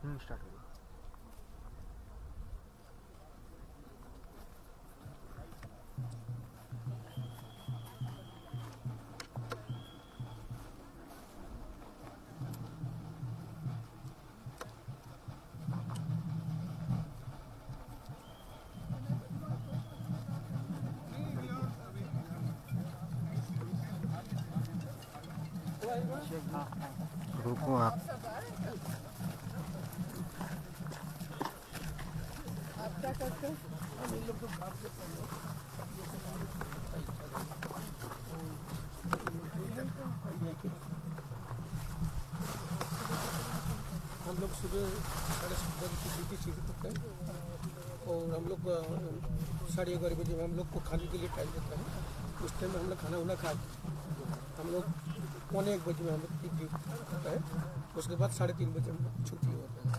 Start करो। रुको आप। क्या करते हैं? हम इन लोग को हम लोग सुबह 7:30 बजे की ड्यूटी शुरू करते हैं और हम लोग 11:30 बजे हम लोग को खाने के लिए टाइम देता है। उस टाइम में हम लोग खाना वाना खा हम लोग 1:15 बजे में हम लोग ड्यूटी करता है। उसके बाद 3:30 बजे हम लोग छुट्टी होता है।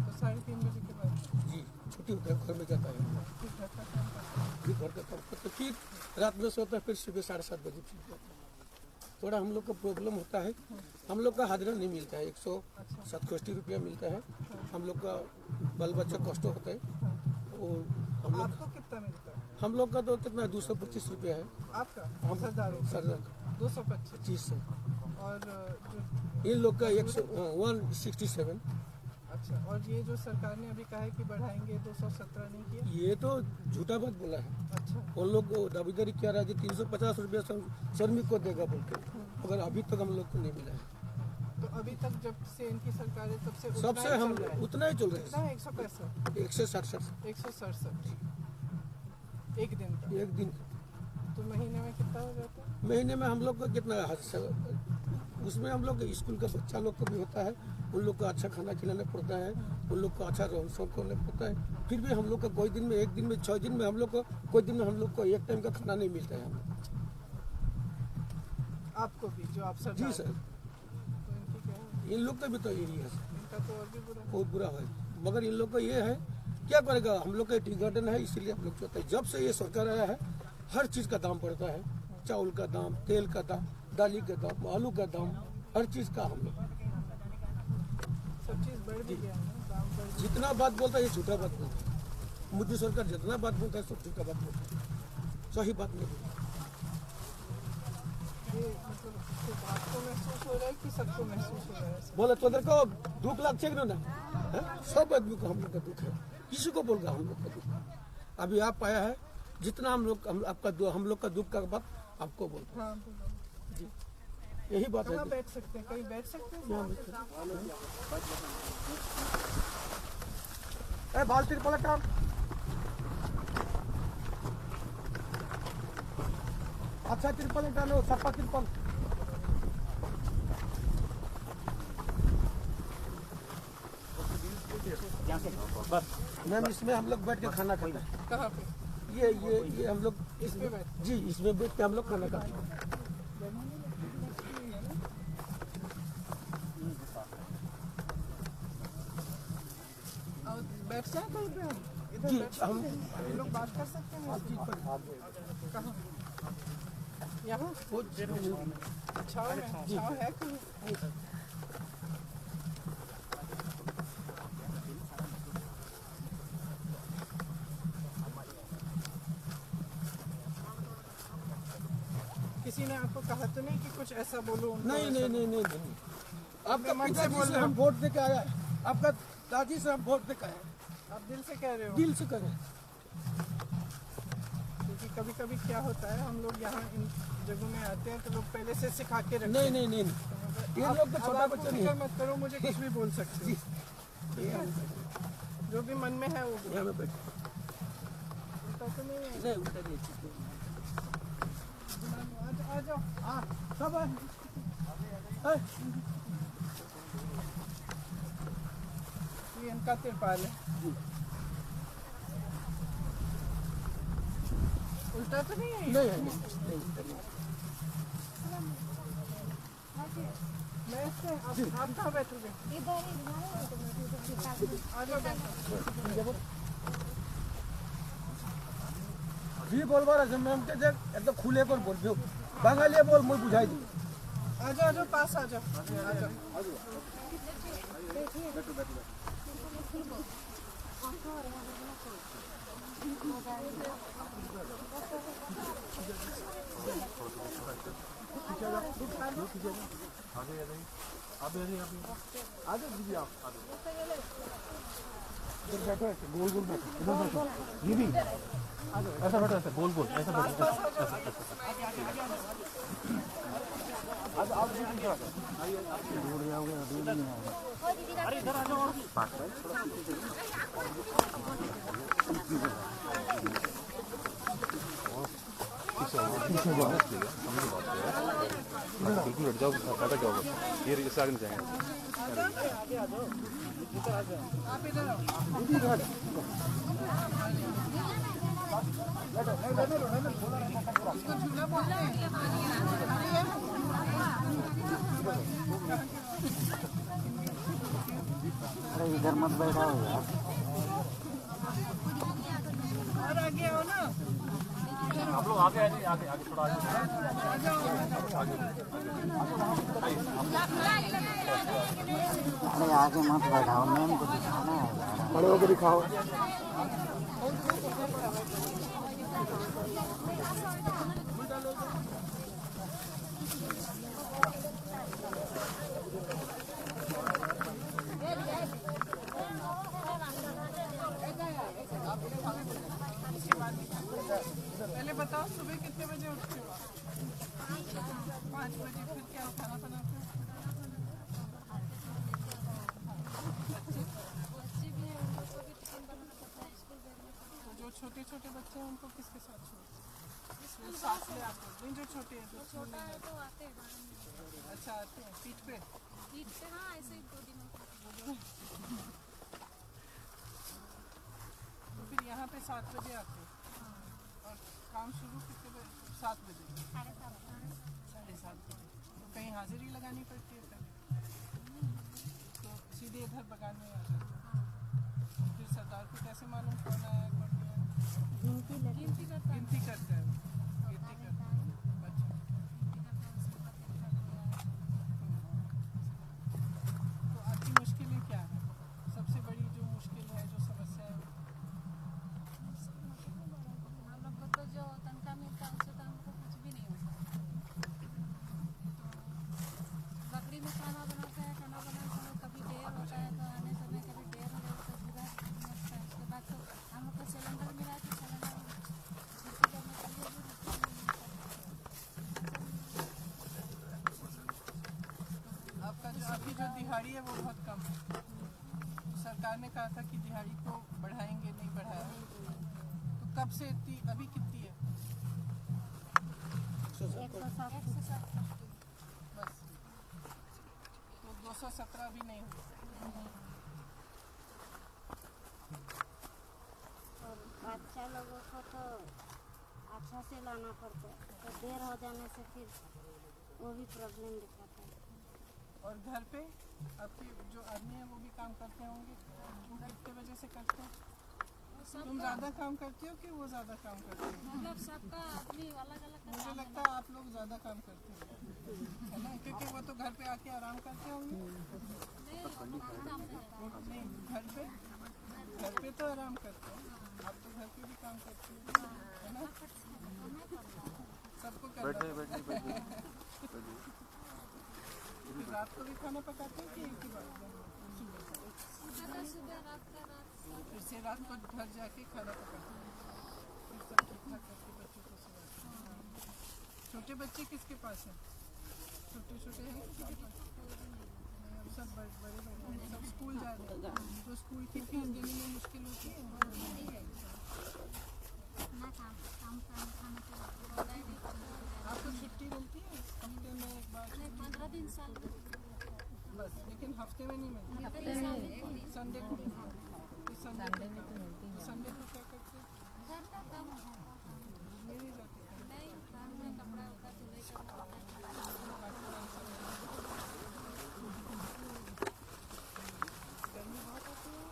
तो 3:30 बजे के बाद जी छुट्टी होता है, घर में जाता है। फिर घर का काम करते फिर रात में सोता है, फिर सुबह 7:30 बजे फिर जाता है। थोड़ा हम लोग का प्रॉब्लम होता है, हम लोग का हाजिरा नहीं मिलता है। 167 रुपया मिलता है। हम लोग का बाल बच्चा कष्ट होता है। और हम लोग आपको कितना मिलता है? हम लोग का तो कितना 225 रुपया है। आपका हम सरदार 225 से और इन लोग का 167। अच्छा, और ये जो सरकार ने अभी कहा है कि बढ़ाएंगे 217 नहीं किया? ये तो झूठा बात बोला है। अच्छा, उन लोग को दावेदारी क्या रहा है कि 350 रुपया श्रमिक को देगा बोलते, मगर अभी तक हम लोग को नहीं मिला है। तो अभी तक जब से इनकी सरकार है तब से सबसे हम उतना ही चल रहे कितना है? 165 167 167 एक दिन का। एक दिन। तो महीने में कितना हो जाता है? महीने में हम लोग का कितना उसमें हम लोग स्कूल का बच्चा लोग को भी होता है, उन लोग को अच्छा खाना खिलाना पड़ता है, उन लोग को अच्छा रहन सहन करना पड़ता है। फिर भी हम लोग का कोई दिन में 1 दिन में 6 दिन में हम लोग को कोई दिन में हम लोग को एक टाइम का खाना नहीं मिलता है। हम आपको भी जो आप सरदार जी सर, तो इनकी क्या है? इन लोग का भी तो यही है, इनका तो और भी बुरा है। बहुत बुरा है। मगर इन लोग का ये है, क्या करेगा, हम लोग का टी गार्डन है, इसीलिए हम लोग चाहते हैं। जब से ये सरकार आया है हर चीज़ का दाम बढ़ता है, चावल का दाम, तेल का दाम, दाली का दाम, आलू का दाम, हर चीज़ का हम लोग सब चीज़ बढ़ भी गया है ना, दाम बढ़ गया। जितना बात बोलता है ये झूठा बात बोलता है। मोदी सरकार जितना बात बोलता है सब झूठा बात बोलता है, सही बात नहीं बोलता। ये मतलब सिर्फ आपको महसूस हो रहा है कि सबको महसूस हो रहा है? बोले तो को दुख लाग चाहिए ना, सब आदमी को हम लोग का दुख है, किसी को बोल रहा हम लोग का दुख। अभी आप आया है, जितना हम लोग हम लोग का दुख का बात आपको बोल रहे हाँ, बोलो। जी, यही बात है। कहाँ बैठ सकते हैं? कहीं बैठ सकते हैं? बाल तिरपल काम अच्छा तिरपल डालो, सपा तिरपल। मैम इसमें हम लोग बैठ के खाना खाते हैं। कहाँ पे? ये हम लोग इसमें बैठ जी इसमें बैठ के हम लोग खाना खाते हैं। और बैठ जाए कहीं पे? हम इधर जी बैठ सकते हम हैं? ये लोग बात कर सकते हैं? कहाँ? यहाँ छाव में? छाव है कहीं? किसी ने आपको कहा तो नहीं कि कुछ ऐसा बोलो? नहीं। आपका पिताजी से हम वोट दे के आया है, आपका दादी से हम वोट दे के आया है। आप दिल से कह रहे हो? दिल से करें। क्योंकि कभी कभी क्या होता है, हम लोग यहाँ इन जगहों में आते हैं तो लोग पहले से सिखा के रखते हैं। नहीं ये लोग तो छोटा बच्चा नहीं है। मत करो, मुझे कुछ भी बोल सकते हो, जो भी मन में है वो बोलो। यहाँ में बैठ उल्टा तो नहीं है? नहीं उल्टा नहीं। आ जाओ। हाँ सब है। ये इनका तिरपाल है। उल्टा तो नहीं है? नहीं उल्टा नहीं। मैं इससे आप कहाँ बैठोगे? आ जाओ बैठो। जी बोलबा रहे मैम के जब एकदम खुले कर बोल दो, बांगाली बोल मुझे बुझाई दी। आ जाओ पास आ जाओ। इधर बैठो, ऐसे गोल गोल बैठो, इधर बैठो, ये भी ऐसा बैठो, ऐसा गोल गोल, ऐसा बैठो, आप भी पीछे आ जाओ, दूर जाओगे दूर नहीं आओगे, अरे इधर आ जाओ और पास में पीछे जाओ, बिल्कुल हट जाओ, पैदा क्या होगा, ये इससे आगे नहीं जाएंगे, आगे आ जाओ, इधर आ जाओ, आप इधर आओ, इसको झूला बोलते हैं, अरे इधर मत बैठाओ यार, और आगे आओ ना, आप लोग आगे आगे आगे आगे थोड़ा आगे अरे आगे मत बैठाओ, मैम को दिखाना है यार, खड़े होकर दिखाओ, पहले बताओ सुबह कितने बजे उठते हो? 5 बजे, फिर क्या खाना बनाते हो? तो जो छोटे छोटे बच्चे हैं उनको किसके साथ छोड़ते? साथ ले आते हो? नहीं, जो छोटे हैं जो स्कूल नहीं जाते। अच्छा, आते हैं पीठ पे? हाँ, ऐसे ही 2 दिनों तो फिर यहाँ पे 7 बजे आते हो और काम शुरू कितने बजे? 7 बजे, 7:30 बजे। तो कहीं हाजिरी लगानी पड़ती है तब, तो सीधे इधर बगान में आ जाते हो। फिर सरदार को कैसे मालूम कौन आया कौन नहीं आया? गिनती करते हैं, गिनती करते हैं। अच्छा, तो आपकी मुश्किलें क्या है? सबसे बड़ी जो मुश्किल है, जो समस्या है? हम लोग को तो जो तनख्वाह मिलता है उससे तो हमको कुछ भी नहीं होता। बकरी में खाना बनाते हैं, खाना बनाने समय कभी देर होता है तो आने समय कभी देर हो जाता है, पूरा लगता है। उसके बाद तो हम लोग को सिलेंडर मिला है तो सिलेंडर छुट्टी करने के लिए भी आपका जो आपकी जो दिहाड़ी है वो बहुत कम है। सरकार ने कहा था कि दिहाड़ी को बढ़ाएंगे, नहीं बढ़ाया। तो कब से इतनी, अभी कितनी है? 107 बस, तो 217 भी नहीं हुई। और बच्चा लोगों को तो अच्छा से लाना पड़ता है, तो देर हो जाने से फिर वो भी प्रॉब्लम दिखाता है। और घर पे आपके जो आदमी है वो भी काम करते होंगे, वो कितने बजे से करते हैं? तुम ज़्यादा काम करती हो कि वो ज़्यादा काम करते हो? मतलब सबका आदमी अलग अलग मुझे लगता है आप लोग ज़्यादा काम करते हो, है ना? क्योंकि वो तो घर पे आके आराम करते होंगे। नहीं, घर पे तो आराम करते हो, आप तो घर पे भी काम करते हो, है ना? सबको करना पड़ता है। फिर रात को भी खाना पकाते हो कि एक ही बार? सुबह रात का रात फिर से रात को घर जाके खाना पकाते हो, फिर सब ठीक ठाक करके बच्चों को सुलाते हो। छोटे बच्चे किसके पास हैं? छोटे छोटे हैं किसी के पास? नहीं, अब सब बड़े बड़े हैं, सब स्कूल जा रहे हैं। तो स्कूल की फीस देने में मुश्किल होती है? आपको छुट्टी मिलती है हफ्ते में एक बार? 15 दिन साल बस, लेकिन हफ्ते में नहीं मिलती, संडे को मिलती है। संडे को क्या करते हैं? घर का काम है, नहीं जाते हैं। नहीं घर में कपड़ा उपड़ा धुलाई करना होता है। गर्मी बहुत होती है।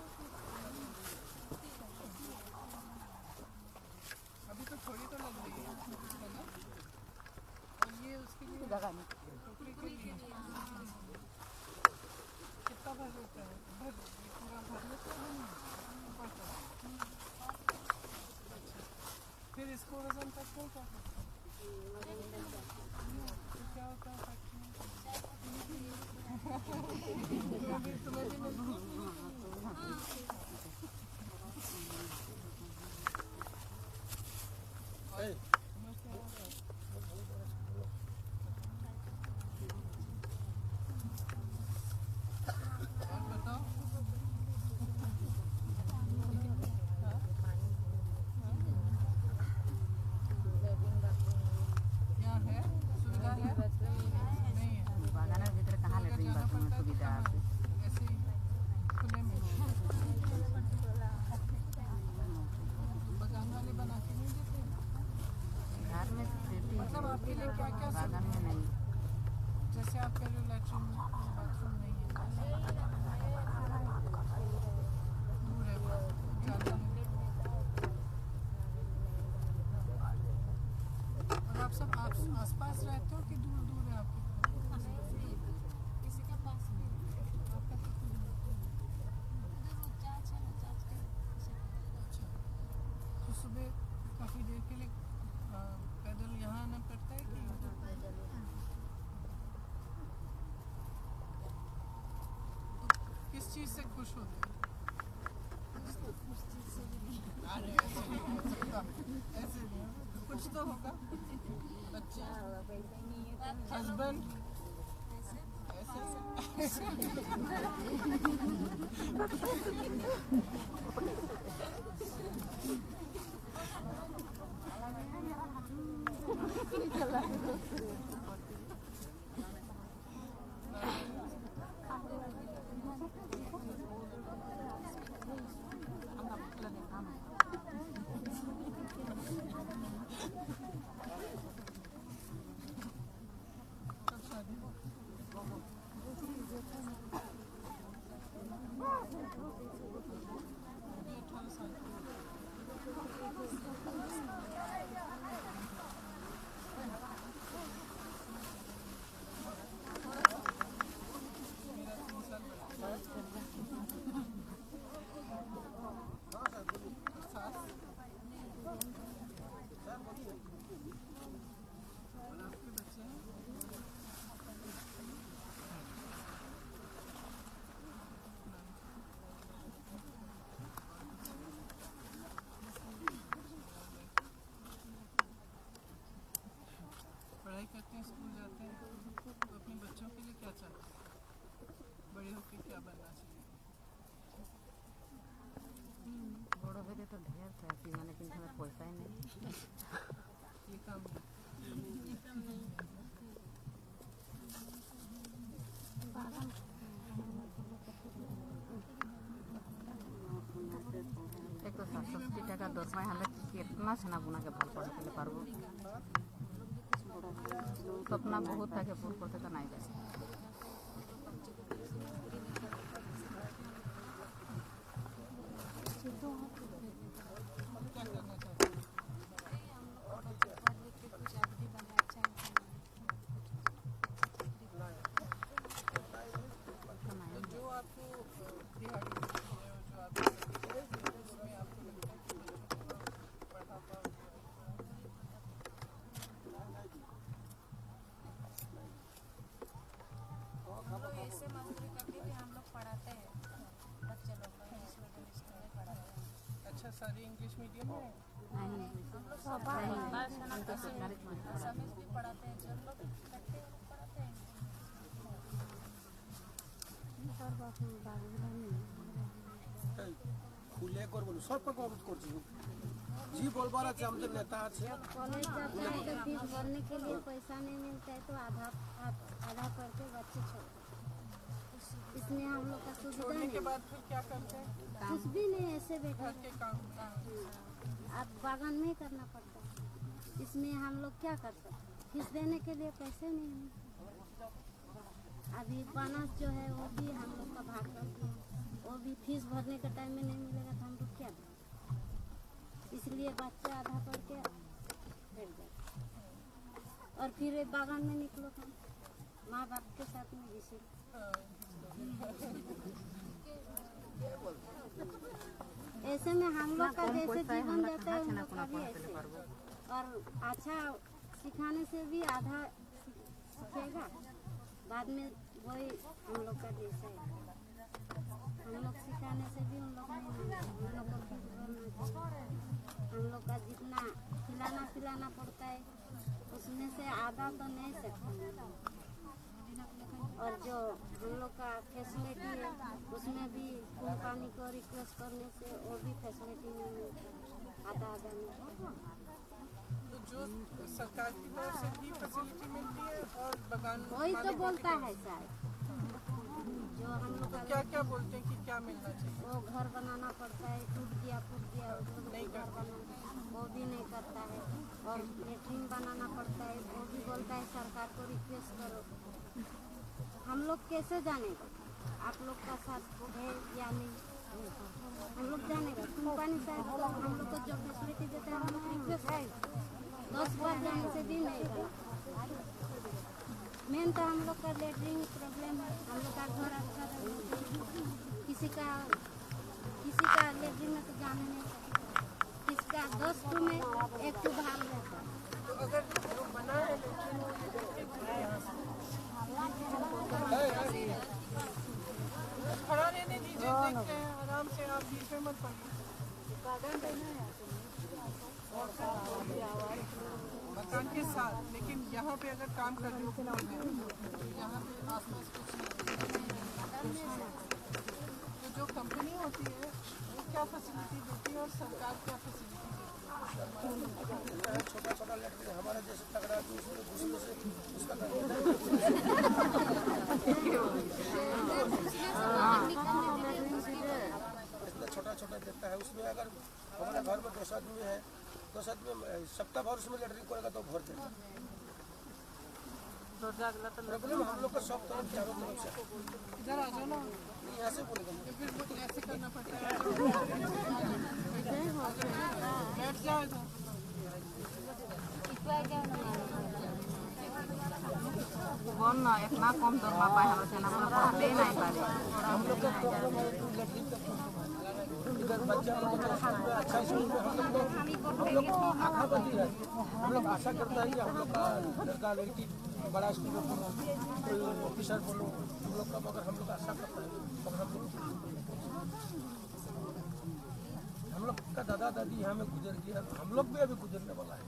अभी तो थोड़ी तो लग रही है ना? और ये उसके लिए टोकरी के लिए कितना भर लेता है? पूरा भर लेता है? ऊपर तक? अच्छा। यहाँ है सुविधा है नहीं है बागान भीतर कहाँ लेटरिन बाथरूम में सुविधा है? ऐसे ही खुले में बगान वाले बना के नहीं देते घर में देती मतलब आपके लिए क्या क्या बागान में नहीं। जैसे आप कह रहे हो लैट्रिन बाथरूम नहीं है दूर है ज़्यादा है और आप सब आसपास रहते हो कि दूर दूर है आपके किसी का पास नहीं आपका कितना दूर है? उधर वो चाच है ना चाच के अच्छा तो सुबह काफ़ी देर के लिए पैदल यहाँ आना पड़ता है कि तो किस चीज़ से खुश होते हैं? अरे ऐसे नहीं कुछ तो होगा बच्चे हस्बैंड ऐसे कब शादी हो? अभी 18 साल की मेरा 3 साल बड़ा सास और आपके बच्चे हैं पढ़ाई करते हैं स्कूल जाते हैं तो अपने बच्चों के लिए क्या चाहते हैं बड़े होकर क्या बनना चाहिए बड़ो होते तो ढेर चाहती मैंने किसी में पैसा ही नहीं। ये काम नहीं एक तो 67 টাকা দরমাই হলে कितना सेना बुना के ভাল पढ़े के पारबो सपना बहुत था के पूरा करते तो नहीं जाए। क्या करना चाहते हैं पढ़ लिख के कुछ आदमी बना अच्छा इंसान तो जो आपको दिहाड़ी मिलती है और जो आप उसमें आपको लगता है कि बच्चों को पढ़ा पाओगे हम लोग ऐसे मजदूरी करके भी हम लोग पढ़ाते हैं बच्चे लोग को इंग्लिश मीडियम स्कूल में पढ़ाते हैं अच्छा सारी इंग्लिश मीडियम है समीज भी पढ़ाते हैं जो लोग करते हैं वो पढ़ाते हैं খুলে করবো সব কভারেজ করছি जी बोलबार আছে আমাদের নেতা আছে कॉलेज जाते हैं तो फीस भरने के लिए पैसा नहीं मिलता है तो आधा करके बच्चे छोड़ देते हैं। इसमें हम लोग का सुविधा छोड़ने के नहीं बाद फिर क्या करते हैं कुछ भी नहीं ऐसे बैठे घर के काम आप बागान में ही करना पड़ता है। इसमें हम लोग क्या कर सकते हैं फीस देने के लिए पैसे नहीं हैं। अभी बोनस जो है वो भी हम लोग का भाग कर दिया वो भी फीस भरने के टाइम में नहीं मिलेगा तो हम लोग क्या दें इसलिए बच्चे आधा पढ़ के बैठ जाते और फिर ये बागान में निकलो हम माँ बाप के साथ में घिसे ऐसे में हम लोग का जैसे जीवन जाता है उन लोग का भी ऐसे और अच्छा सिखाने से भी आधा सीखेगा बाद में वही हम लोग का जैसे है से आधा तो नहीं सकते। और जो हम लोग का फैसिलिटी है उसमें भी कंपनी को रिक्वेस्ट करने से वो भी फैसिलिटी नहीं मिलता, आधा नहीं। तो जो सरकार की तरफ से भी फैसिलिटी मिलती है और बगान वही तो बोलता है शायद, जो हम लोग का क्या क्या बोलते हैं कि क्या मिलना चाहिए? वो घर बनाना पड़ता है, टूट गया नहीं घर बनाना वो भी नहीं करता है, और लेट्रिन बनाना पड़ता है वो भी बोलता है सरकार को रिक्वेस्ट करो। हम लोग कैसे जानेगा आप लोग का साथ है या नहीं, हम लोग जानेगा कंपनी साहब तो हम लोग को जो फैसिलिटी देते हैं हम लोग रिक्वेस्ट है 10 बार जाने से भी नहीं होगा। मेन तो हम लोग का लेटरिन प्रॉब्लम है, हम लोग का घर अच्छा है, किसी का लेटरिन में तो जाने नहीं सकता, किसका 10 टू में 1 टू भाग रहता है। तो अगर जो बना है खड़ा रहने दीजिए, देखते हैं आराम से, आप बीच में मत पड़िए। मकान के साथ, लेकिन यहाँ पे अगर काम कर रहे हो तो यहाँ पे आसपास कुछ नहीं। तो जो कंपनी होती है वो क्या फैसिलिटी देती है और सरकार क्या फैसिलिटी देती है? छोटा छोटा लड़के हमारे जैसे तगड़ा घुसने से उसका छोटा छोटा देता है। उसमें अगर हमारे घर में 2 आदमी है, 2 आदमी सप्ताह भर उसमें लेटरिन करेगा तो भर देगा। प्रॉब्लम हम लोग का सब तरफ चारों तरफ से। इधर आ जाओ ना, यहाँ से बोलेगा फिर ऐसे करना पड़ता है। बैठ जाओ इधर। कौन ना इतना कम दर में पाए हम सेना में ले नहीं पाए। हम लोग का प्रॉब्लम है कि लेटरिन का इधर बच्चा अच्छा स्कूल में हम लोग को आशावादी है, हम लोग आशा करता है कि हम लोग का लड़का लड़की बड़ा स्कूल में बोलो, कोई ऑफिसर बोलो हम लोग का, मगर हम लोग आशा करता है मगर हम लोग का दादा दादी यहाँ में गुजर गया, हम लोग भी अभी गुजरने वाला है।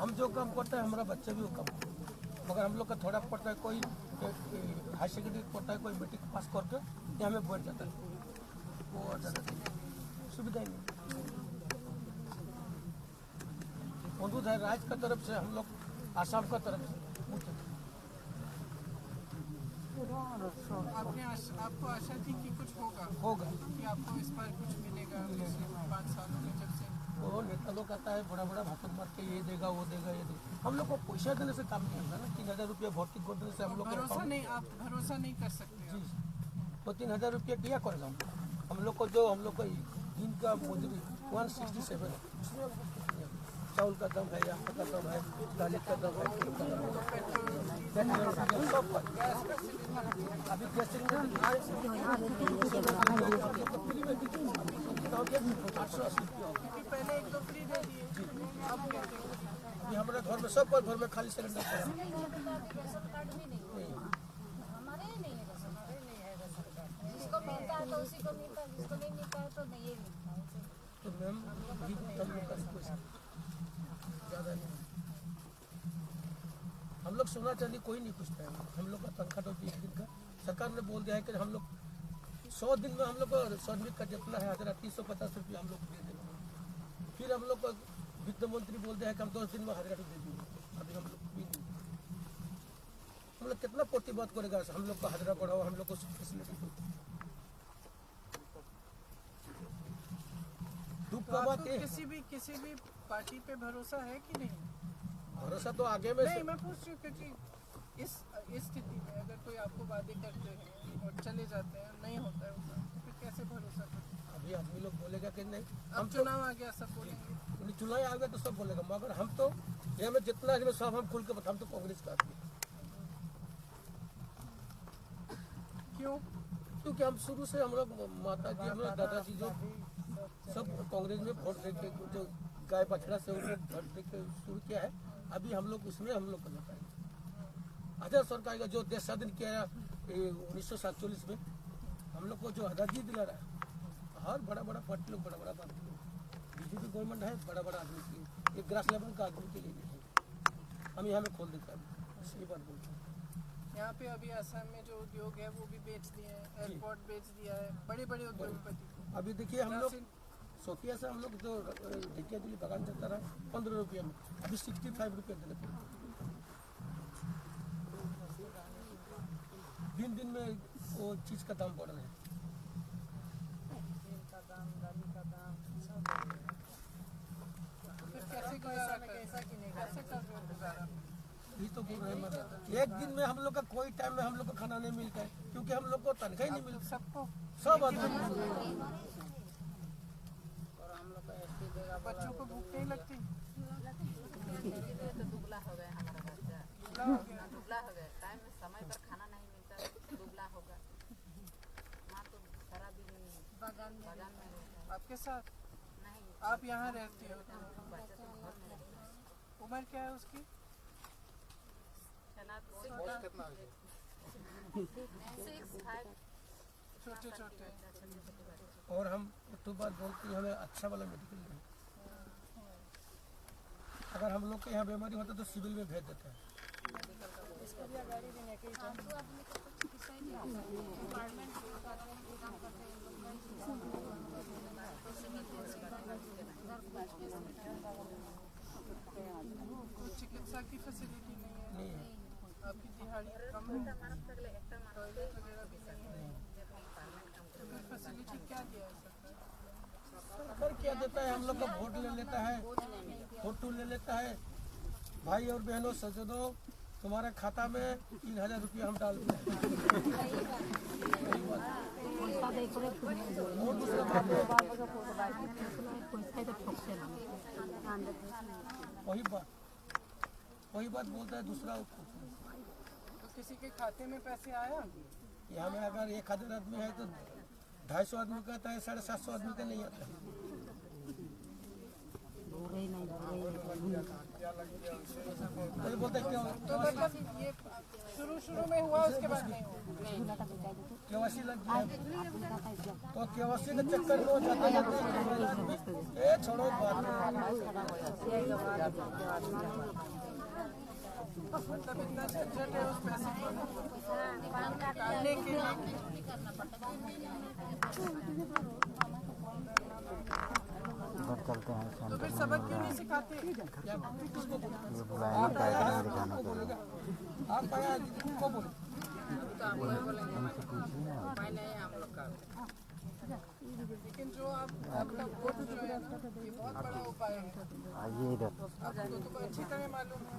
हम जो काम करते हैं हमारा बच्चा भी वो काम करता है, मगर हम लोग का थोड़ा पड़ता है, कोई हाई सेकेंडरी पढ़ता है, कोई मैट्रिक पास करके यहाँ में बैठ जाता है, वो ज़्यादा सुविधा ही नहीं। अनुरोध है राज्य का तरफ से, हम लोग आसाम का तरफ से आपको आशा थी कि कुछ होगा कि आपको इस बार कुछ मिलेगा 5 सालों में, जब से वो नेता लोग आता है बड़ा बड़ा भाषण मार के ये देगा वो देगा ये देगा। हम लोग को पैसा देने से काम नहीं होता ना, 3000 रुपया भर्ती कर देने से हम लोग भरोसा नहीं, आप भरोसा नहीं कर सकते जी। तो 3000 रुपया क्या करेगा हम लोग को, जो हम लोग को दिन का मजदूरी 167 है, उसमें चावल का दाम है, आटा का दाम है, दाल का दाम है, अभी गैस सिलेंडर 880 पहले 1-2 फ्री दे दिए जी। अब हमारे घर में सब घर में खाली सिलेंडर पड़ा है। जिसको मिलता है तो उसी को मिलता है, जिसको नहीं मिलता है तो नहीं मिलता है। तो मैम वही हम लोग का रिक्वेस्ट ज़्यादा नहीं, हम लोग सोना चांदी कोई नहीं पूछता है, हम लोग का तनख्वाह तो 20 दिन का सरकार ने बोल दिया है कि हम लोग 100 दिन में हम लोग को श्रमिक का जितना है 1350 रुपया हम लोग दे देंगे। फिर हम लोग को वित्त मंत्री बोल दिया है कि हम 10 दिन में 1000 दे देंगे। अभी हम लोग भी नहीं, हम लोग कितना प्रतिबाद करेगा, हम लोग का हाजिरा बढ़ाओ, हम लोग को फैसिलिटी दो। दुख का बात है, किसी भी पार्टी पे भरोसा है कि नहीं? भरोसा तो आगे में नहीं, मैं पूछ रही हूँ क्योंकि इस स्थिति में अगर कोई आपको वादे करते हैं और चले जाते हैं, नहीं होता है उसका, तो फिर कैसे भरोसा करते हैं? अभी आदमी लोग बोलेगा कि नहीं, हम चुनाव आ गया सब बोलेंगे, चुनाव आ गया तो सब बोलेगा, मगर हम तो ये में जितना आदमी सब हम खुल के बता, हम तो कांग्रेस का आदमी। क्यों? क्योंकि हम शुरू से हम लोग माता जी हमारे दादाजी जो सब कांग्रेस में वोट देके, जो गाय बछड़ा से उनको वोट देके शुरू किया है, अभी हम लोग उसमें हम लोग करना पाएंगे। आजाद सरकार का जो देश स्वाधीन किया 1947 में, हम लोग को जो आज़ादी दिला रहा है, हर बड़ा बड़ा पार्टी लोग बड़ा बड़ा बात, बीजेपी गवर्नमेंट है, बड़ा बड़ा आदमी के लिए, एक ग्रास लेवल का आदमी के लिए नहीं है। हम यहाँ में खोल देते हैं, सही बात बोलते हैं। यहाँ पे अभी असम में जो उद्योग है वो भी बेच दिए हैं, एयरपोर्ट बेच दिया है, बड़े बड़े उद्योगपति को। अभी देखिए हम लोग सोफिया से हम लोग जो ढेकिया दिल्ली बागान चलता रहा 15 रुपये में, अभी 65 रुपये देने पड़ते। दिन दिन में वो चीज़ का दाम बढ़ रहा है। तेल का दाम, दाली का दाम सब। फिर कैसे गुजारा कैसे कर रहे हो गुजारा? यही तो बोल रहे हैं, एक दिन में हम लोग का कोई टाइम में हम लोग को खाना नहीं मिलता है, क्योंकि हम लोग को तनख्वाह ही नहीं मिलती सबको सब आदमी। और हम लोग का बच्चों को भूख नहीं लगती। तो दुबला हो गया हमारा बच्चा, दुबला हो गया, टाइम में समय पर खाना नहीं मिलता, दुबला होगा। माँ तो सारा दिन बागान में रहता है। आपके साथ नहीं, आप यहाँ रहती हो तो बच्चा तो घर में रहता है। उम्र क्या है उसकी? छोटे छोटे। और हम तो बात बोलते हैं हमें अच्छा वाला मेडिकल दें। अगर हम लोग के यहाँ बीमारी होता तो सिविल में भेज देते हैं। फालतू आदमी को तो चिकित्सा ही नहीं होता। डिपार्टमेंट काम करते हैं तो चिकित्सा की फैसिलिटी नहीं है। आपकी दिहाड़ी कम है, टॉयलेट वगैरह भी नहीं है। तो फिर फैसिलिटी क्या दिया है सरकार? सरकार क्या देता है, हम लोग का वोट ले लेता है, फोटो ले लेता है। भाई और बहनों सोचो दो, तुम्हारे खाता में 3000 रुपया हम डाल दें। वही बात बोलता है दूसरा। तो किसी के खाते में पैसे आया? यहाँ में अगर 1000 आदमी है तो 250 आदमी का आता है, 750 आदमी का नहीं आता है। वही बोलते हैं तो मतलब ये शुरू में हुआ, उसके बाद नहीं हुआ। केवासी लग गया तो केवासी के चक्कर में जाते ये छोड़ो बात। मतलब इतना झंझट है उस पैसे को निकालने के लिए। इधर चलते हैं तो फिर सबक क्यों नहीं सिखाते? ये बुलाया नहीं टाइगर दिखाने के लिए। आप आया को बोले उनसे पूछिए ना। लेकिन जो आपका वोट जो है ना, ये बहुत बड़ा उपाय है। आइए इधर। आपको तो अच्छी तरह मालूम है,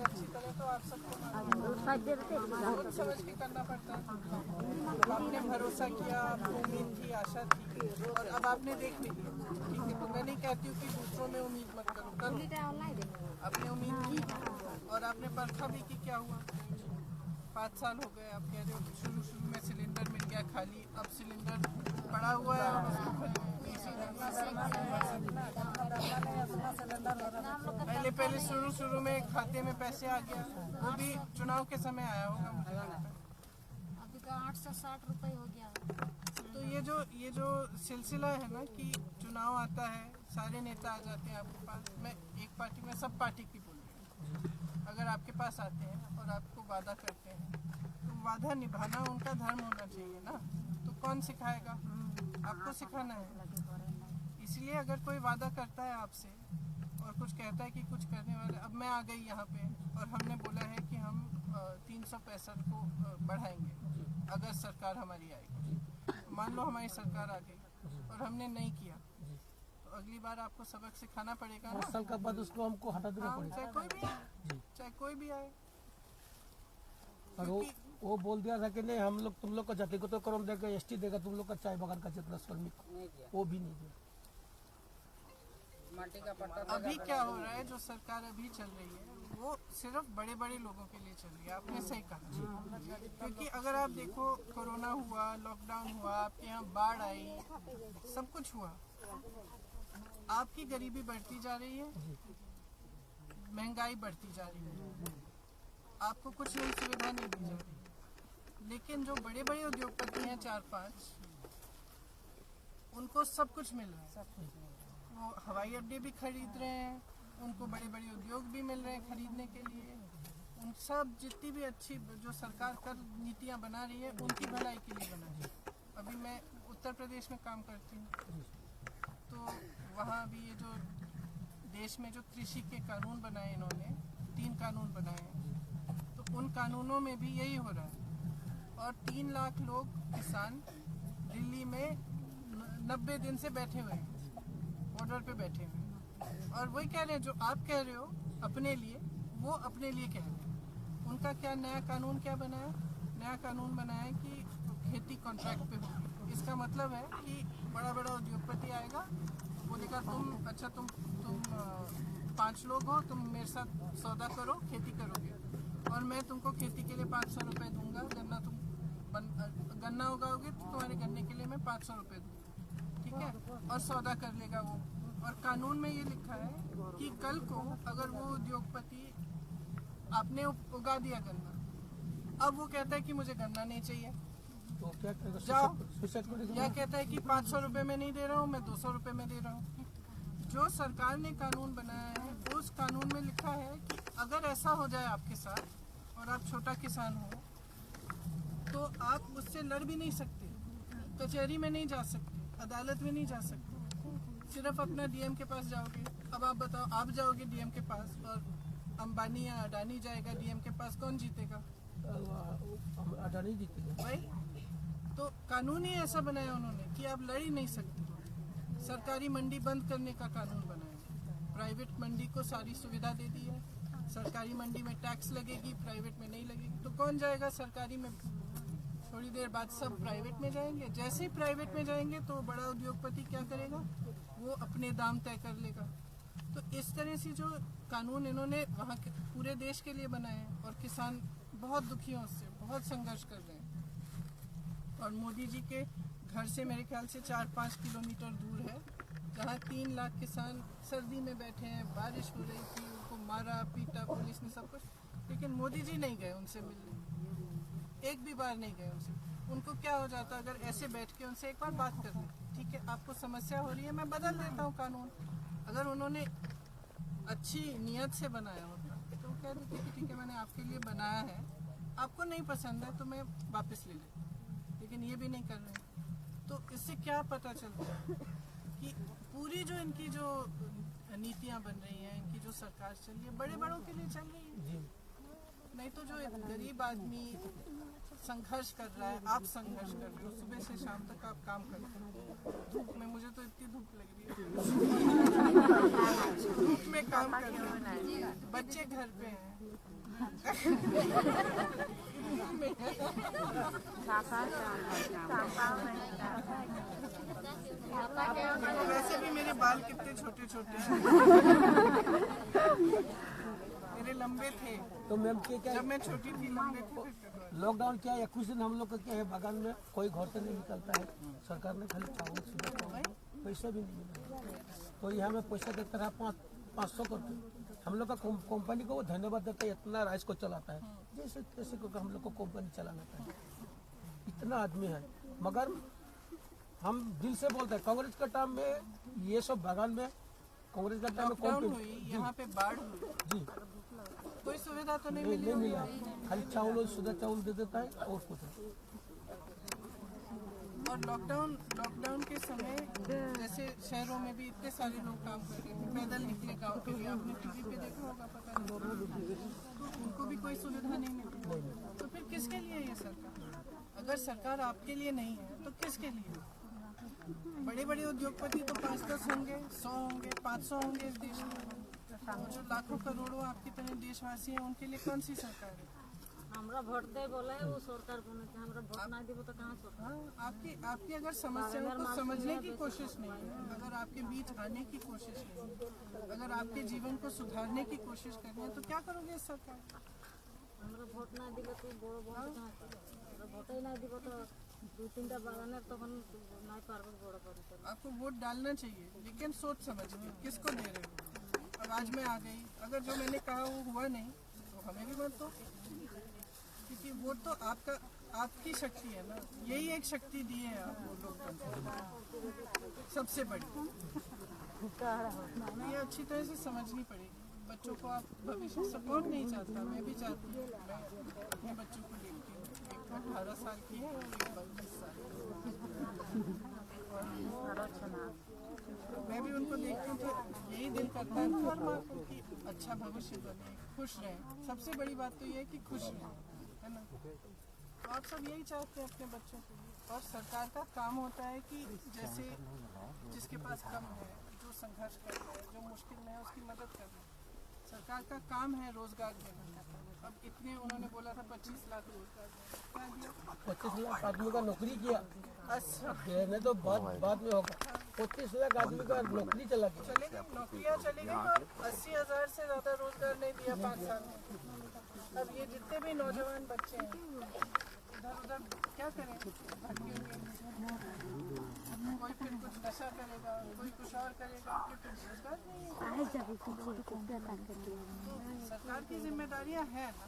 अच्छी तरह तो आप सबको मालूम है। सोच समझ के करना पड़ता है। आपने भरोसा किया, आपको उम्मीद थी, आशा थी, और अब आपने देख लिया। ठीक है, तो मैं नहीं कहती हूँ कि दूसरों में उम्मीद मत करो, करो। आपने उम्मीद की और आपने परखा भी कि क्या हुआ। 5 साल हो गए, आप कह रहे हो शुरू में सिलेंडर मिल गया खाली, अब सिलेंडर पड़ा हुआ है और उसको पहले शुरू में खाते में पैसे आ गया, वो भी चुनाव के समय आया होगा मुझे लगता है। अभी तो 860 रुपये हो गया। तो ये जो सिलसिला है ना कि चुनाव आता है, सारे नेता आ जाते हैं आपके पास। मैं एक पार्टी में सब पार्टी की बोल रही हूँ। अगर आपके पास आते हैं और आपको वादा करते हैं तो वादा निभाना उनका धर्म होना चाहिए ना। तो कौन सिखाएगा? आपको सिखाना है। इसलिए अगर कोई वादा करता है आपसे और कुछ कहता है कि कुछ करने वाले, अब मैं आ गई यहाँ पे और हमने बोला है कि हम 365 को बढ़ाएंगे अगर सरकार हमारी आएगी। मान लो हमारी सरकार आ गई और हमने नहीं किया, तो अगली बार आपको सबक सिखाना पड़ेगा ना। 10 साल के बाद उसको हमको हटा देना हाँ, पड़ेगा। चाहे कोई भी आए। और वो बोल दिया था कि नहीं हम लोग तुम लोग को जातिगत करण देगा, एसटी देगा, तुम लोग का चाय बागान का जितना श्रमिक वो भी नहीं दिया। अभी क्या हो रहा है, जो सरकार अभी चल रही है वो सिर्फ बड़े बड़े लोगों के लिए चल रही है। आपने सही कहा, क्योंकि अगर आप देखो कोरोना हुआ, लॉकडाउन हुआ, आपके यहाँ बाढ़ आई, सब कुछ हुआ, आपकी गरीबी बढ़ती जा रही है, महंगाई बढ़ती जा रही है, आपको कुछ नई सुविधा नहीं दी जा रही। लेकिन जो बड़े बड़े उद्योगपति हैं 4-5, उनको सब कुछ मिल रहा है। वो हवाई अड्डे भी खरीद रहे हैं, उनको बड़े बड़े उद्योग भी मिल रहे हैं खरीदने के लिए। उन सब जितनी भी अच्छी जो सरकार कर नीतियाँ बना रही है उनकी भलाई के लिए बना रही है। अभी मैं उत्तर प्रदेश में काम करती हूँ, तो वहाँ भी ये जो देश में जो कृषि के कानून बनाए इन्होंने 3 कानून बनाए हैं, तो उन कानूनों में भी यही हो रहा है। और 3 लाख लोग किसान दिल्ली में 90 दिन से बैठे हुए हैं, बॉर्डर पे बैठे हुए हैं, और वही कह रहे हैं जो आप कह रहे हो अपने लिए, वो अपने लिए कह रहे हैं। उनका क्या नया कानून क्या बनाया? नया कानून बनाया है कि खेती कॉन्ट्रैक्ट पे होगी। इसका मतलब है कि बड़ा बड़ा उद्योगपति आएगा, बोलेगा तुम 5 लोग हो, तुम मेरे साथ सौदा करो, खेती करोगे, और मैं तुमको खेती के लिए 500 रुपये दूंगा। गन्ना उगाओगे तो तुम्हारे गन्ने के लिए मैं 500 रुपये दूंगा, ठीक है, और सौदा कर लेगा वो। और कानून में ये लिखा है कि कल को अगर वो उद्योगपति आपने उगा दिया गन्ना, अब वो कहता है कि मुझे गन्ना नहीं चाहिए, तो क्या करेगा? जाओ, सुसाइड करेगा? या कहता है कि 500 रुपये में नहीं दे रहा हूँ, मैं 200 रुपये में दे रहा हूँ। जो सरकार ने कानून बनाया है उस कानून में लिखा है कि अगर ऐसा हो जाए आपके साथ और आप छोटा किसान हो, तो आप उससे लड़ भी नहीं सकते, कचहरी में नहीं जा सकते, अदालत में नहीं जा सकते, सिर्फ अपना डीएम के पास जाओगे। अब आप बताओ, आप जाओगे डीएम के पास और अंबानी या अडानी जाएगा डीएम के पास, कौन जीतेगा? अडानी जीतेगा भाई। तो कानून ही ऐसा बनाया उन्होंने कि आप लड़ ही नहीं सकते। सरकारी मंडी बंद करने का कानून बनाया, प्राइवेट मंडी को सारी सुविधा दे दी है। सरकारी मंडी में टैक्स लगेगी, प्राइवेट में नहीं लगेगी, तो कौन जाएगा सरकारी में? थोड़ी देर बाद सब प्राइवेट में जाएंगे। जैसे ही प्राइवेट में जाएंगे तो बड़ा उद्योगपति क्या करेगा? वो अपने दाम तय कर लेगा। तो इस तरह से जो कानून इन्होंने वहाँ के पूरे देश के लिए बनाए हैं, और किसान बहुत दुखी हैं उससे, बहुत संघर्ष कर रहे हैं। और मोदी जी के घर से मेरे ख्याल से 4-5 किलोमीटर दूर है, जहाँ 3 लाख किसान सर्दी में बैठे हैं, बारिश हो रही थी, उनको मारा पीटा पुलिस ने, सब कुछ, लेकिन मोदी जी नहीं गए उनसे मिलने, एक भी बार नहीं गए उनसे। उनको क्या हो जाता अगर ऐसे बैठ के उनसे एक बार बात कर लें, ठीक है आपको समस्या हो रही है, मैं बदल देता हूँ कानून। अगर उन्होंने अच्छी नीयत से बनाया होता तो कह देते कि ठीक है मैंने आपके लिए बनाया है, आपको नहीं पसंद है तो मैं वापस ले लेता, लेकिन ये भी नहीं कर रहे। तो इससे क्या पता चलता है कि पूरी जो इनकी जो नीतियाँ बन रही हैं, इनकी जो सरकार चल रही है, बड़े बड़ों के लिए चल रही है। नहीं तो जो गरीब आदमी संघर्ष कर रहा है, आप संघर्ष कर रहे हो, सुबह से शाम तक आप काम करते हो धूप में, मुझे तो इतनी धूप लग रही है, धूप में काम कर रहे हैं, बच्चे घर पे हैं, वैसे भी मेरे बाल कितने छोटे छोटे मेरे लंबे थे, तो मैम क्या जब मैं छोटी थी लंबे थे। लॉकडाउन क्या है, कुछ दिन हम लोग का क्या है, बागान में कोई घर से नहीं निकलता है, सरकार ने खाली चावल सुविधा, पैसा भी नहीं मिला, तो यहाँ में पैसा देता रहा 500 करके। हम लोग का कंपनी को वो धन्यवाद देता है, इतना राइस को चलाता है, जैसे कैसे को हम लोग को कंपनी चलाना था, इतना आदमी है। मगर हम दिल से बोलते हैं, कांग्रेस का टाइम में ये सब बागान में, कांग्रेस का टाइम में लॉकडाउन हुई, यहाँ पे बाढ़ हुई, जी कोई सुविधा तो नहीं नहीं मिला, खाली चावल शुद्ध चावल दे देता है और कुछ नहीं। और लॉकडाउन के समय जैसे शहरों में भी इतने सारे लोग काम कर रहे थे, पैदल निकले गाँव के लिए, आपने टीवी पे देखा होगा, पता नहीं, तो उनको भी कोई सुविधा नहीं मिली। तो फिर किसके लिए ये सरकार? अगर सरकार आपके लिए नहीं है तो किसके लिए? बड़े बड़े उद्योगपति तो 5-10 होंगे, 100 होंगे, 500 होंगे इस देश में, और जो लाखों करोड़ों आपकी तरह देशवासी हैं उनके लिए कौन सी सरकार है? हमरा वोट दे बोला है वो सरकार बने थे, हमरा वोट ना देबो तो कहाँ सरकार? हाँ, आपकी अगर समस्याओं को समझने की कोशिश नहीं है, अगर आपके बीच आने की कोशिश नहीं है, अगर आपके जीवन को सुधारने की कोशिश करनी है, तो क्या करोगे इस सरकार? हमरा वोट ना दिबो तो बड़ बड़ कहाँ हमरा वोट ही ना दिबो तो 2-3टा बागान है तखन नहीं पारबो बड़ बड़। आपको वोट डालना चाहिए, लेकिन सोच समझ के किसको दे रहे हो। अब आज मैं आ गई, अगर जो मैंने कहा वो हुआ नहीं तो हमें भी मत दो, क्योंकि वोट तो आपकी शक्ति है ना, यही एक शक्ति दी है आपको लोकतंत्र सबसे बड़ी। हमें ये अच्छी तरह से समझनी पड़ेगी। बच्चों को आप भविष्य सपोर्ट नहीं चाहता, मैं भी चाहती हूँ। मैं अपने बच्चों को देखती हूँ, एक 18 साल की है और एक 22 साल की। मैं भी उनको देखती हूँ तो यही दिल करता है हर माँ को कि अच्छा भविष्य बने, खुश रहें। सबसे बड़ी बात तो ये है कि खुश रहें, है ना। तो आप सब यही चाहते हैं अपने बच्चों के लिए। और सरकार का काम होता है कि जैसे जिसके पास कम है, जो संघर्ष कर रहा है, जो मुश्किल में है, उसकी मदद करना। सरकार का काम है रोजगार देना। अब इतने उन्होंने बोला था 25 लाख रोजगार क्या दिया? 25 लाख आदमी का नौकरी किया। अच्छा देने तो बाद में होगा। 25 लाख आदमी का नौकरी चला गया। चले गए, नौकरियाँ चली गई और 80,000 से ज़्यादा रोजगार नहीं दिया 5 साल में। अब ये जितने भी नौजवान बच्चे हैं इधर उधर क्या करें, भटकेंगे। कोई फिर कुछ नशा करेगा, कोई कुछ और करेगा, फिर रोजगार नहीं है। सरकार की जिम्मेदारियां हैं ना,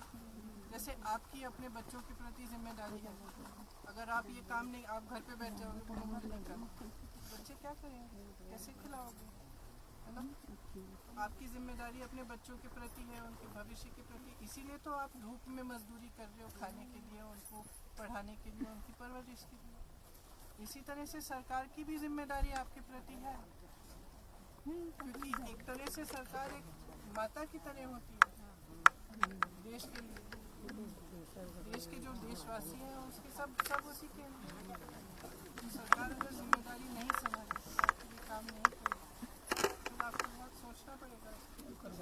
जैसे आपकी अपने बच्चों के प्रति जिम्मेदारी है। अगर आप ये काम नहीं, आप घर पे बैठ जाओगे तो मुझे नहीं करना, बच्चे क्या करेंगे, कैसे खिलाओगे, है ना। आपकी जिम्मेदारी अपने बच्चों के प्रति है, उनके भविष्य के प्रति। इसीलिए तो आप धूप में मजदूरी कर रहे हो, खाने के लिए, उनको पढ़ाने के लिए, उनकी परवरिश के लिए। इसी तरह से सरकार की भी जिम्मेदारी आपके प्रति है, क्योंकि एक तरह से सरकार एक माता की तरह होती है देश के लिए। देश के जो देशवासी हैं उसके सब उसी के लिए। सरकार अगर जिम्मेदारी नहीं संभाले, काम नहीं करे, तो आपको बहुत सोचना पड़ेगा।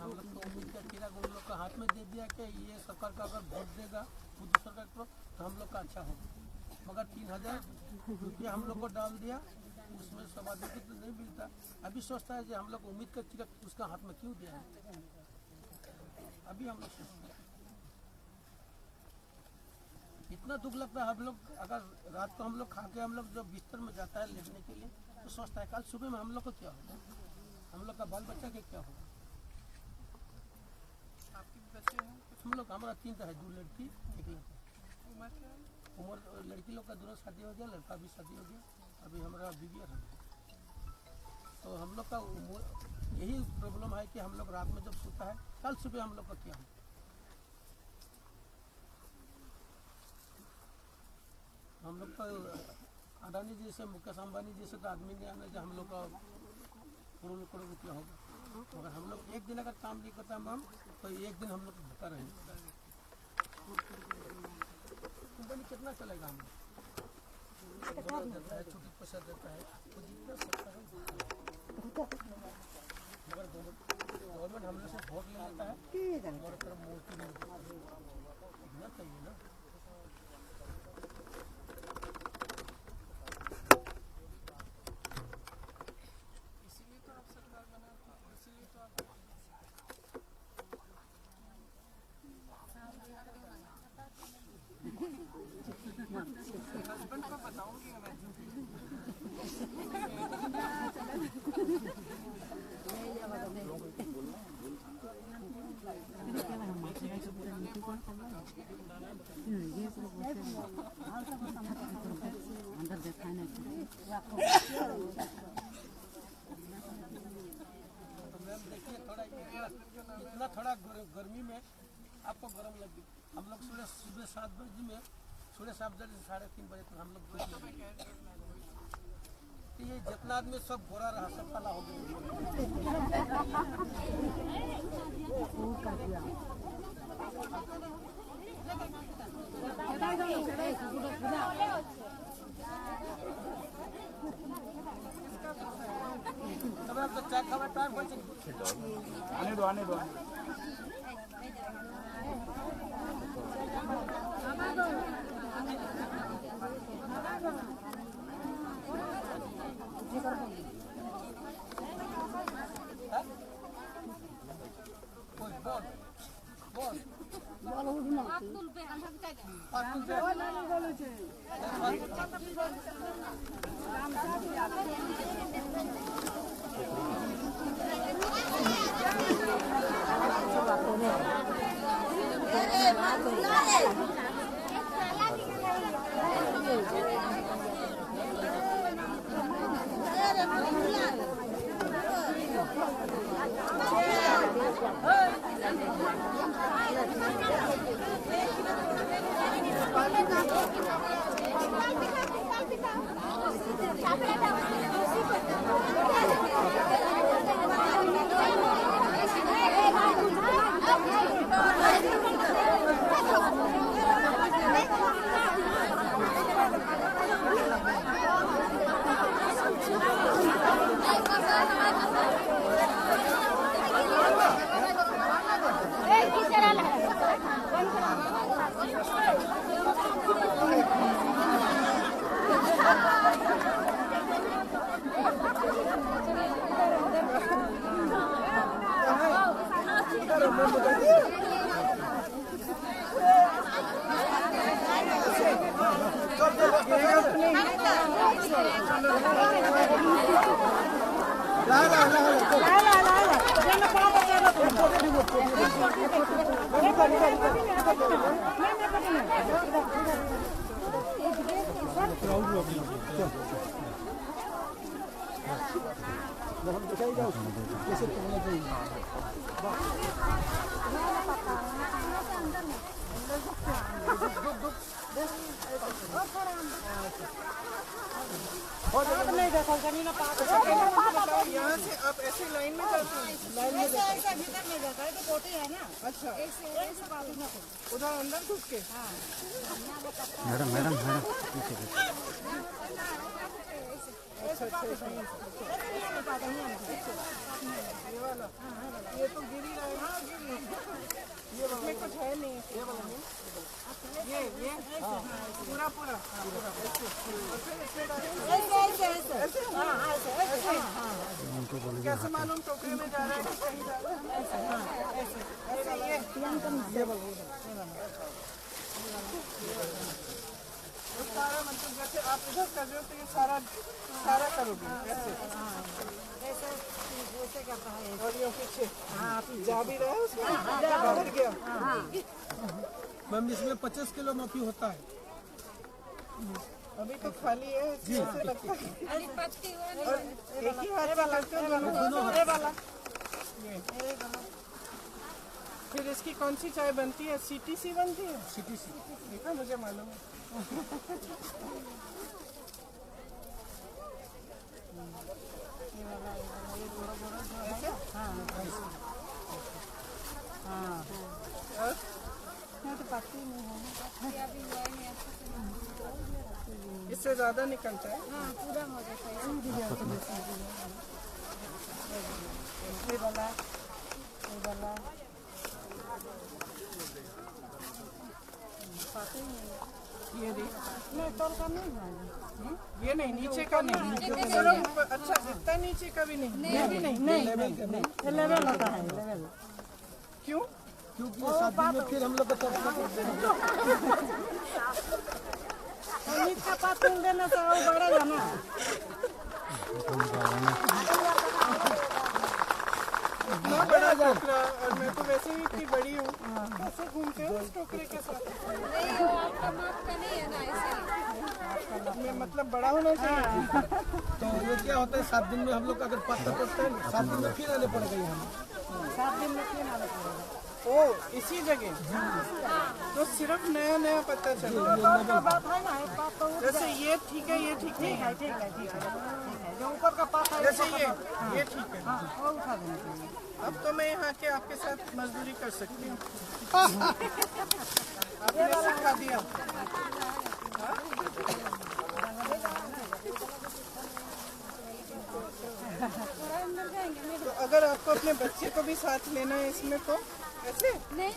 हम लोग तो उम्मीद करके उन लोग का हाथ में दे दिया कि ये सरकार का अगर वोट देगा खुद सरकार को तो हम लोग का अच्छा होगा। मगर 3,000 रुपया हम लोग को डाल दिया, उसमें सब आदमी को तो नहीं मिलता। अभी सोचता है कि हम लोग उम्मीद करके उसका हाथ में क्यों दिया है। अभी हम लोग इतना दुख लगता है। हम लोग अगर रात को हम लोग खा के हम लोग जब बिस्तर में जाता है लेटने के लिए तो सोचता है कल सुबह में हम लोग को क्या होगा, हम लोग का बाल बच्चा के क्या होगा। आपके बच्चे हैं, हम लोग हमारा 3 है, 2 लड़की 1 लड़का। उम्र क्या है? उम्र लड़की लोग का दोनों शादी हो गया, लड़का भी शादी हो गया। अभी हमारा बीवी है। तो हम लोग का यही प्रॉब्लम है कि हम लोग रात में जब सोता है कल सुबह हम लोग का क्या होगा। हम लोग का अडानी जैसे, मुकेश अंबानी जैसे तो आदमी नहीं आना जो हम लोग का करोड़ों करोड़ रुपया होगा। मगर हम लोग एक दिन अगर काम नहीं करता हम तो एक दिन हम लोग भूखा रहेंगे। कंपनी कितना चलेगा, हम देता है, छुट्टी पैसा देता है, तो जितना सकता है। मगर गवर्नमेंट हम लोग से वोट ले लेता है, हमारे तरफ मूर्ति नहीं देना चाहिए ना। इसीलिए तो आप सरकार बनाते हैं, इसीलिए तो आप हस्बैंड को बताऊंगी मैं। इतना थोड़ा गर्मी में आपको गर्म लगी। हम लोग सुबह 7 बजे में, सुबह 7 बजे से 3:30 बजे तक हम लोग तो ये जितना आदमी सब गोरा रहा सब काला हो गया। तब आप तो चाय खावा टाइम बचे आने दो यहाँ से आप ऐसे लाइन में जाते हैं? लाइन में ऐसा भीतर नहीं जाता है तो कोटी है ना। अच्छा, ऐसे बात ना उधर अंदर घुस के। मैडम मैडम मैडम पीछे पीछे। ये वाला, ये तो गिर ही रहा है। ये इसमें कुछ है नहीं। ये वाला नहीं, ये पूरा पूरा कैसे मालूम टोकरी में जा रहा है कि कहीं जा रहा है? ऐसे ये सारा मतलब जैसे आप इधर कर रहे हो तो ये सारा करोगे ऐसे करता है। और ये पीछे जा भी रहा है उसमें बाहर गया। मैम इसमें 50 किलो माफी होता है। अभी तो खाली है, ऐसे लगता है। और एक ही हाथ वाला दोनों ये वाला। फिर इसकी कौन सी चाय बनती है? CTC बनती है? CTC देखा, मुझे मालूम है। इससे ज्यादा निकलता है। पूरा हो जाता है। ये वाला ये नहीं, नीचे का नहीं। अच्छा, इतना नीचे का भी नहीं। ये भी नहीं। लेवल होता है लेवल। क्यों? क्योंकि ये शादी में फिर हम लोग को मीट का पात तुम देना तो वो बढ़ेगा ना। इतना बड़ा टोकरा, और मैं तो वैसे ही इतनी बड़ी हूँ। कैसे घूमते हो उस टोकरे के साथ? नहीं वो आपका माप का नहीं है ना, इसलिए। मैं मतलब बड़ा होना चाहिए। तो ये क्या होता है, 7 दिन में हम लोग का अगर पत्ता टूटता है, 7 दिन में फिर आने पड़ेगा यहाँ। 7 दिन में क्यों आना पड़ेगा? ओ, इसी जगह तो सिर्फ नया पता चल रहा है। बात है ना, एक बात तो जैसे ये ठीक है, ये ठीक नहीं है। ठीक है। जो ऊपर का पात है जैसे ये ठीक है। वो उठा देना चाहिए। अब तो मैं यहाँ के आपके साथ मजदूरी कर सकती हूँ। आपने सिखा दिया। तो अगर आपको अपने बच्चे को भी साथ लेना है इसमें तो ऐसे नहीं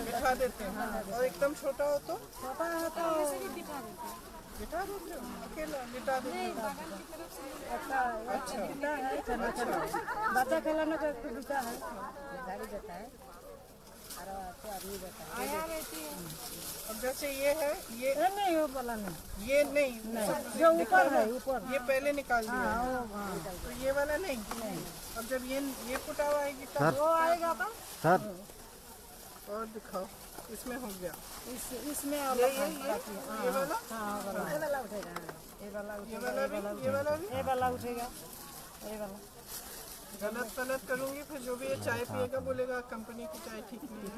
बिठा देते हैं। और एकदम छोटा हो तो छोटा है तो ऐसे भी बिठा देते हैं। बिठा देते हो, अकेला बिठा देते हो। अच्छा बिठा है, बच्चा खिलाने का बिठा है, गाड़ी देता है और आदमी देता है। आया रहती है। अब जैसे ये है, ये नहीं वो वाला नहीं, ये नहीं, जो ऊपर है ऊपर। ये पहले निकाल दिया। तो ये वाला नहीं। अब जब ये फुटा हुआ आएगी तब वो आएगा तो सर और दिखाओ, इसमें हो गया। इसमें ये वाला, ये वाला उठेगा, ये वाला ये वाला भी, ये वाला भी। ये वाला उठेगा, ये वाला। गलत करूंगी फिर जो भी ये चाय पिएगा बोलेगा कंपनी की चाय ठीक नहीं है।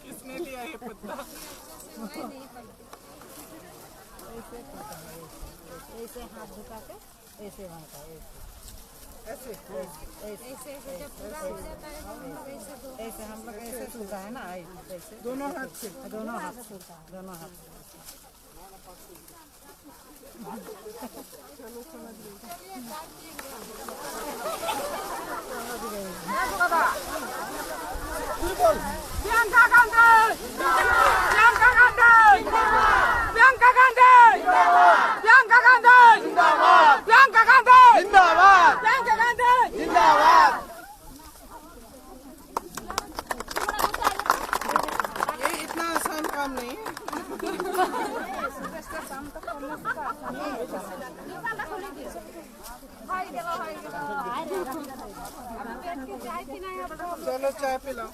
किसने लिया ये पत्ता? ऐसे हाथ झुका के ऐसे बनता है, ऐसे ऐसे जब पूरा हो जाता है तो हम लोग ऐसे दो, ऐसे हम लोग ऐसे सूखा है ना, ऐसे दोनों हाथ से। दोनों हाथ सूखा, दोनों हाथ। चलो समझ लीजिए। Bianca Gandhi! Bianca Gandhi! Bianca Gandhi! Bianca Gandhi! Bianca Gandhi! Bianca Gandhi! ये इतना आसान काम नहीं है। चलो चाय पिला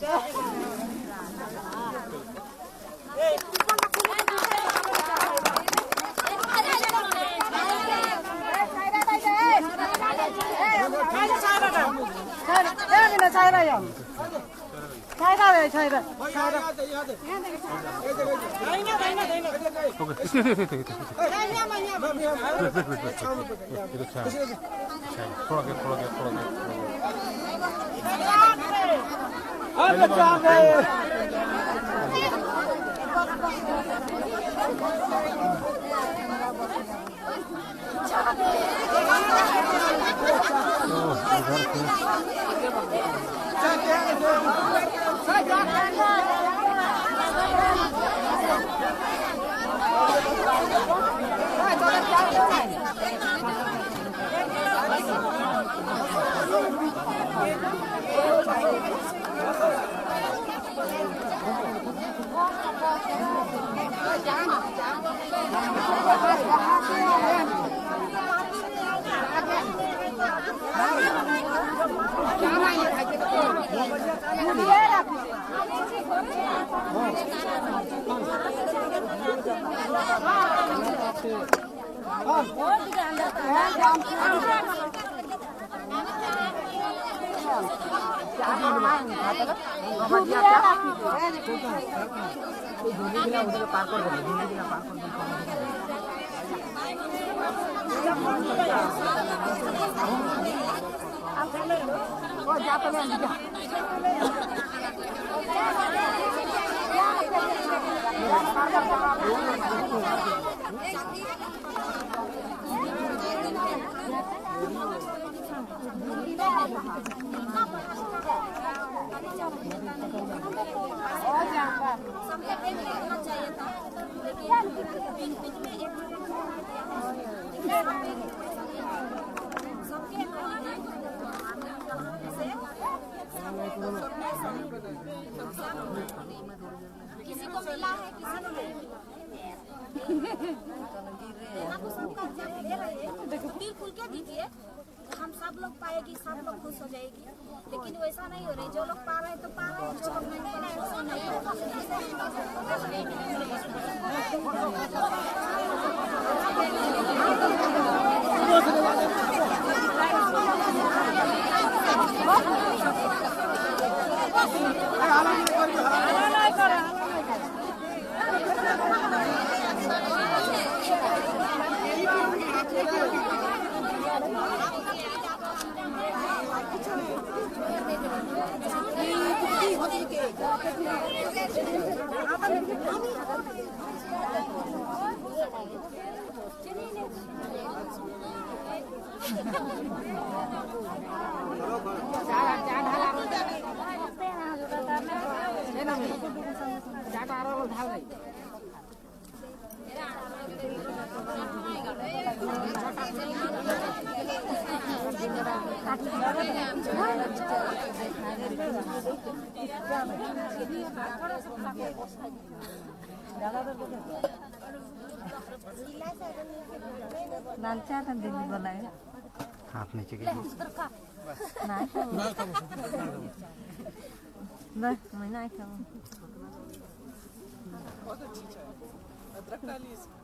किसी को मिला है किसी को नहीं दिल खुल के दीजिए, हम सब लोग पाएगी, सब लोग खुश हो जाएगी। लेकिन वैसा नहीं हो रही, जो लोग पा रहे हैं तो पा रहे हैं, जो लोग नहीं पा रहे हैं वैसा नहीं लाल चाय का दिन बनाए हाथ नीचे की नहीं मैं नहीं खाऊं। बहुत अच्छी चाय, अदरक डालिए इसमें।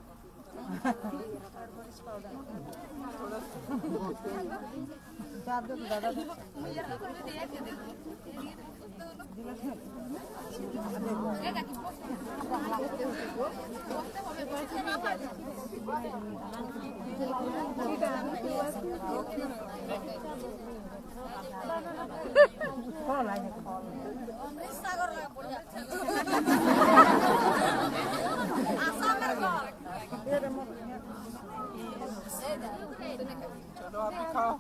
चलो आप भी खाओ।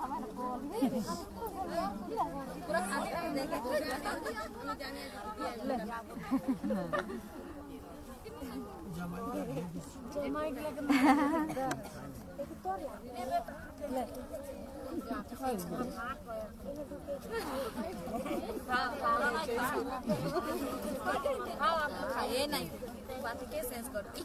ये नहीं बात के सेंस करती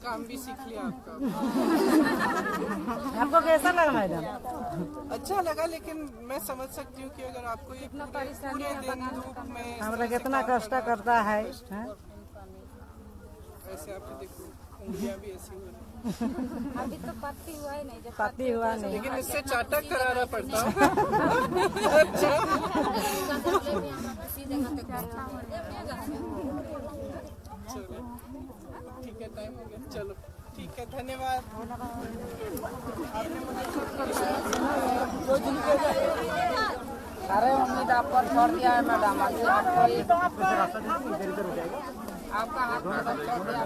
काम भी सीख लिया आपका। आपको कैसा लगा मैडम? अच्छा लगा, लेकिन मैं समझ सकती हूँ कि अगर आपको ये पूरे दिन धूप में हमारा कितना कष्ट करता है, हैं? ऐसे आपको देखो उंगलियां भी ऐसी हो रही अभी तो पत्ती हुआ ही नहीं, जब पति हुआ नहीं। लेकिन इससे चाटक कराना पड़ता है। अच्छा किसी जगह तक पहुंचा हो चलो ठीक है, टाइम हो गया, चलो ठीक है, धन्यवाद। सारे उम्मीद आप पर छोड़ दिया है मैडम, आपका हाथ में सब छोड़ दिया।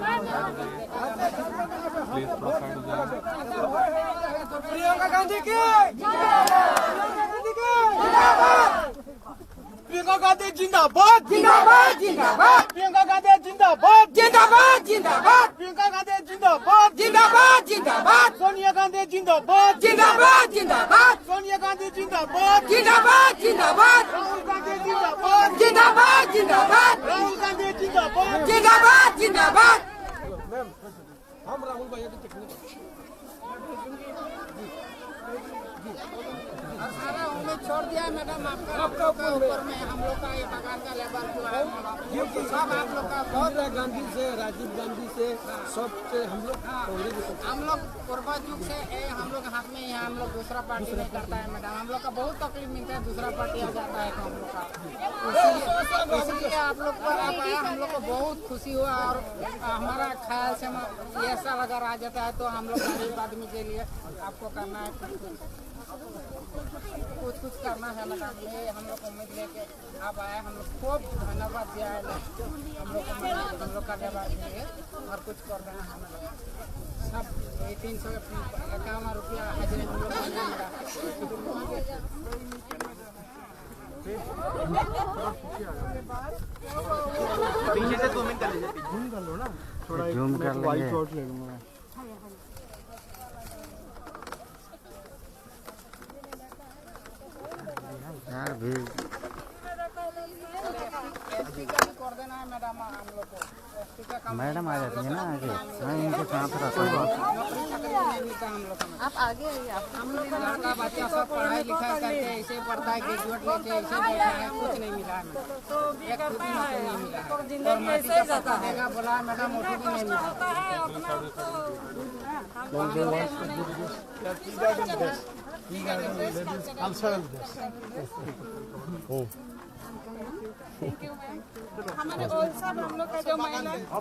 प्रियंका गांधी की प्रियंका गांधी जिंदाबाद जिंदाबाद जिंदाबाद प्रियंका गांधी जिंदाबाद जिंदाबाद जिंदाबाद प्रियंका गांधी जिंदाबाद जिंदाबाद जिंदाबाद सोनिया गांधी जिंदाबाद जिंदाबाद जिंदाबाद सोनिया गांधी जिंदाबाद जिंदाबाद जिंदाबाद राहुल गांधी जिंदाबाद जिंदाबाद जिंदाबाद राहुल गांधी जिंदाबाद जिंदाबाद जिंदाबाद। मैम हम राहुल भैया को देखने सारा उम्मीद छोड़ दिया है मैडम, आपका ऊपर में हम लोग का ये बगान का लेबर जो है सब आप लोग का बहुत इंदिरा गांधी से राजीव गांधी से सबसे हम लोग हम लोग पूर्वज युग से हम लोग हाथ में यहाँ हम लोग दूसरा पार्टी नहीं करता है मैडम, हम लोग का बहुत तकलीफ मिलता है, दूसरा पार्टी आ जाता है तो हम लोग का इसलिए आप लोग पर आप आया, हम लोग को बहुत खुशी हुआ और हमारा ख्याल से ये ऐसा अगर आ जाता है तो हम लोग गरीब आदमी के लिए आपको करना है कुछ करना है मैडम, ये हम लोग उम्मीद लेके आप आए, हम लोग खूब धन्यवाद दिया है हम लोग को, हम लोग का लेबर के लिए और कुछ कर देना है मैडम, सब 351 रुपया हाजिरी हम लोग पीछे से 2 मिनट कर लीजिए, जूम कर लो ना थोड़ा, जूम कर लेंगे। शॉट ले लूंगा यार भी कर देना है मैडम, हम लोग को मैडम आ जाती है ना आगे, मैं इनको कहाँ पर आता हूँ। आप आगे आइए, आप हम लोग का लड़का बच्चा सब पढ़ाई लिखाई करके ऐसे पढ़ता है, ग्रेजुएट लेके ऐसे बैठा है, कुछ नहीं मिला है मैडम, एक रुपया नहीं मिला है और माटी का पत्ता देगा बोला मैडम, वो भी नहीं हमारे और सब हम लोग का जो महिला मिला।